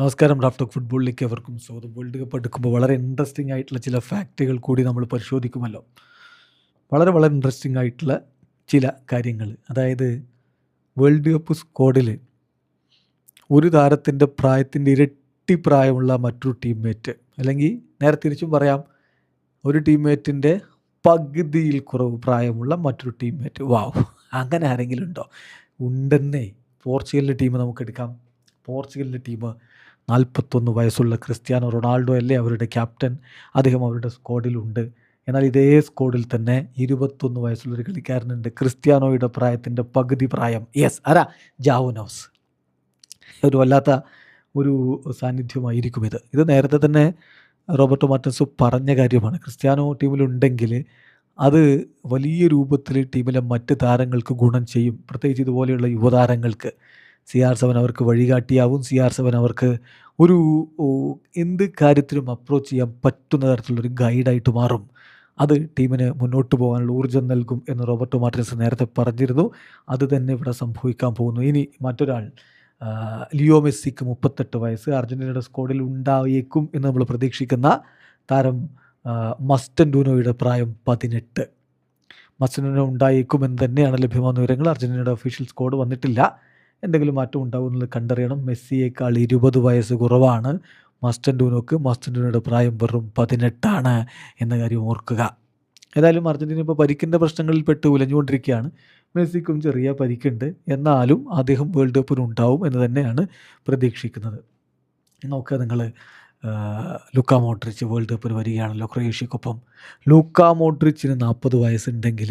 നമസ്കാരം. Raf talk ഫുട്ബോളിലേക്ക് അവർക്കും സ്വാഗതം. വേൾഡ് കപ്പ് അടുക്കുമ്പോൾ വളരെ ഇൻട്രസ്റ്റിംഗ് ആയിട്ടുള്ള ചില ഫാക്റ്റുകൾ കൂടി നമ്മൾ പരിശോധിക്കുമല്ലോ. വളരെ വളരെ ഇൻട്രസ്റ്റിംഗ് ആയിട്ടുള്ള ചില കാര്യങ്ങൾ. അതായത് വേൾഡ് കപ്പ് സ്ക്വാഡിൽ ഒരു താരത്തിൻ്റെ പ്രായത്തിൻ്റെ ഇരട്ടി പ്രായമുള്ള മറ്റൊരു ടീംമേറ്റ്, അല്ലെങ്കിൽ നേരെ തിരിച്ചും പറയാം, ഒരു ടീംമേറ്റിൻ്റെ പകുതിയിൽ കുറവ് പ്രായമുള്ള മറ്റൊരു ടീംമേറ്റ്. വാവ്, അങ്ങനെ ആരെങ്കിലും ഉണ്ടോ? ഉണ്ടെന്നേ. പോർച്ചുഗലിൻ്റെ ടീം നമുക്കെടുക്കാം. പോർച്ചുഗലിൻ്റെ ടീം 41 വയസ്സുള്ള ക്രിസ്ത്യാനോ റൊണാൾഡോ അല്ലേ അവരുടെ ക്യാപ്റ്റൻ. അദ്ദേഹം അവരുടെ സ്ക്വാഡിലുണ്ട്. എന്നാൽ ഇതേ സ്ക്വാഡിൽ തന്നെ 21 വയസ്സുള്ളൊരു കളിക്കാരനുണ്ട്. ക്രിസ്ത്യാനോയുടെ പ്രായത്തിൻ്റെ പകുതി പ്രായം. യെസ്, ആരാ? ജാവുനോസ്. ഒരു വല്ലാത്ത ഒരു സാന്നിധ്യമായിരിക്കും ഇത്. ഇത് നേരത്തെ തന്നെ റോബർട്ടോ മാർട്ടിൻസ് പറഞ്ഞ കാര്യമാണ്. ക്രിസ്ത്യാനോ ടീമിലുണ്ടെങ്കിൽ അത് വലിയ രൂപത്തിൽ ടീമിലെ മറ്റ് താരങ്ങൾക്ക് ഗുണം ചെയ്യും. പ്രത്യേകിച്ച് ഇതുപോലെയുള്ള യുവതാരങ്ങൾക്ക് CR7 അവർക്ക് വഴികാട്ടിയാവും. CR7 അവർക്ക് ഒരു എന്ത് കാര്യത്തിലും അപ്രോച്ച് ചെയ്യാൻ പറ്റുന്ന തരത്തിലുള്ളൊരു ഗൈഡായിട്ട് മാറും. അത് ടീമിന് മുന്നോട്ട് പോകാനുള്ള ഊർജ്ജം നൽകും എന്ന് റോബർട്ടോ മാർട്ടിൻസ് നേരത്തെ പറഞ്ഞിരുന്നു. അത് തന്നെ ഇവിടെ സംഭവിക്കാൻ പോകുന്നു. ഇനി മറ്റൊരാൾ, ലിയോ മെസ്സിക്ക് 38 വയസ്സ്, അർജൻറ്റീനയുടെ സ്ക്വാഡിൽ ഉണ്ടായേക്കും എന്ന് നമ്മൾ പ്രതീക്ഷിക്കുന്ന താരം മസ്റ്റൻഡൂനോയുടെ പ്രായം 18. മസ്റ്റൻഡൂനോ ഉണ്ടായേക്കും എന്ന് തന്നെയാണ് ലഭ്യമാകുന്ന വിവരങ്ങൾ. അർജൻറ്റീനയുടെ ഒഫീഷ്യൽ സ്ക്വാഡ് വന്നിട്ടില്ല. എന്തെങ്കിലും മാറ്റം ഉണ്ടാവും എന്നുള്ളത് കണ്ടറിയണം. മെസ്സിയേക്കാൾ 20 വയസ്സ് കുറവാണ് മസ്റ്റൻഡൂനോക്ക്. മസ്റ്റൻഡൂനോയുടെ പ്രായം വെറും 18 എന്ന കാര്യം ഓർക്കുക. ഏതായാലും അർജൻറ്റീന ഇപ്പോൾ പരിക്കിൻ്റെ പ്രശ്നങ്ങളിൽ പെട്ട് ഉലഞ്ഞുകൊണ്ടിരിക്കുകയാണ്. മെസ്സിക്കും ചെറിയ പരിക്കുണ്ട്. എന്നാലും അദ്ദേഹം വേൾഡ് കപ്പിനുണ്ടാവും എന്ന് തന്നെയാണ് പ്രതീക്ഷിക്കുന്നത്. നോക്കുക നിങ്ങൾ, ലൂക്ക മോഡ്രിച്ച് വേൾഡ് കപ്പിന് വരികയാണല്ലോ ക്രൊയേഷ്യക്കൊപ്പം. ലൂക്ക മോഡ്രിച്ചിന് 40 വയസ്സുണ്ടെങ്കിൽ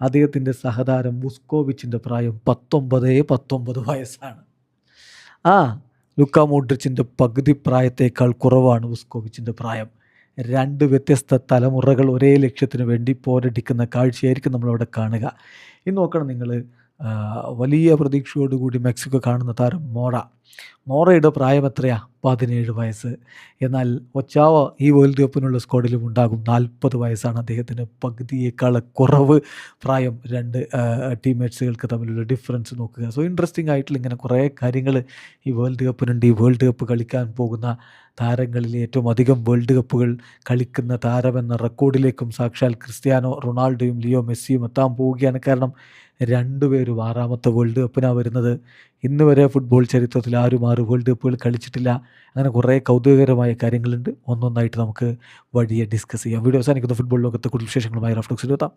അദ്ദേഹത്തിൻ്റെ സഹതാരം വുസ്കോവിച്ചിൻ്റെ പ്രായം 19 വയസ്സാണ്. ലൂക്ക മോഡ്രിച്ചിൻ്റെ പകുതി പ്രായത്തേക്കാൾ കുറവാണ് വുസ്കോവിച്ചിൻ്റെ പ്രായം. രണ്ട് വ്യത്യസ്ത തലമുറകൾ ഒരേ ലക്ഷ്യത്തിന് വേണ്ടി പോരടിക്കുന്ന കാഴ്ചയായിരിക്കും നമ്മളവിടെ കാണുക. ഇനി നോക്കണം നിങ്ങൾ, വലിയ പ്രതീക്ഷയോടുകൂടി മെക്സിക്കോ കാണുന്ന താരം മോറയുടെ പ്രായം എത്രയാ? 17 വയസ്സ്. എന്നാൽ ഒച്ചാവ ഈ വേൾഡ് കപ്പിനുള്ള സ്ക്വാഡിലും ഉണ്ടാകും. 40 വയസ്സാണ് അദ്ദേഹത്തിന്. പകുതിയേക്കാൾ കുറവ് പ്രായം. രണ്ട് ടീംമേറ്റ്സുകൾക്ക് തമ്മിലുള്ള ഡിഫറൻസ് നോക്കുക. സോ ഇൻട്രസ്റ്റിംഗ് ആയിട്ടുള്ള ഇങ്ങനെ കുറേ കാര്യങ്ങൾ ഈ വേൾഡ് കപ്പിനുണ്ട്. ഈ വേൾഡ് കപ്പ് കളിക്കാൻ പോകുന്ന താരങ്ങളിൽ ഏറ്റവും അധികം വേൾഡ് കപ്പുകൾ കളിക്കുന്ന താരമെന്ന റെക്കോർഡിലേക്കും സാക്ഷാൽ ക്രിസ്ത്യാനോ റൊണാൾഡോയും ലിയോ മെസ്സിയും എത്താൻ പോവുകയാണ്. കാരണം രണ്ടുപേരും 6ാമത്തെ വേൾഡ് കപ്പിനാണ് വരുന്നത്. ഇന്ന് വരെ ഫുട്ബോൾ ചരിത്രത്തിൽ ആരും 6 വേൾഡ് കപ്പുകൾ കളിച്ചിട്ടില്ല. അങ്ങനെ കുറേ കൗതുകകരമായ കാര്യങ്ങളുണ്ട്. ഒന്നൊന്നായിട്ട് നമുക്ക് വഴിയെ ഡിസ്കസ് ചെയ്യാം. വീഡിയോ അവസാനിക്കുന്ന ഫുട്ബോൾ ലോകത്തെ കൂടുതൽ വിശേഷങ്ങളുമായി റാഫ് ടോക്സിൽ എത്താം.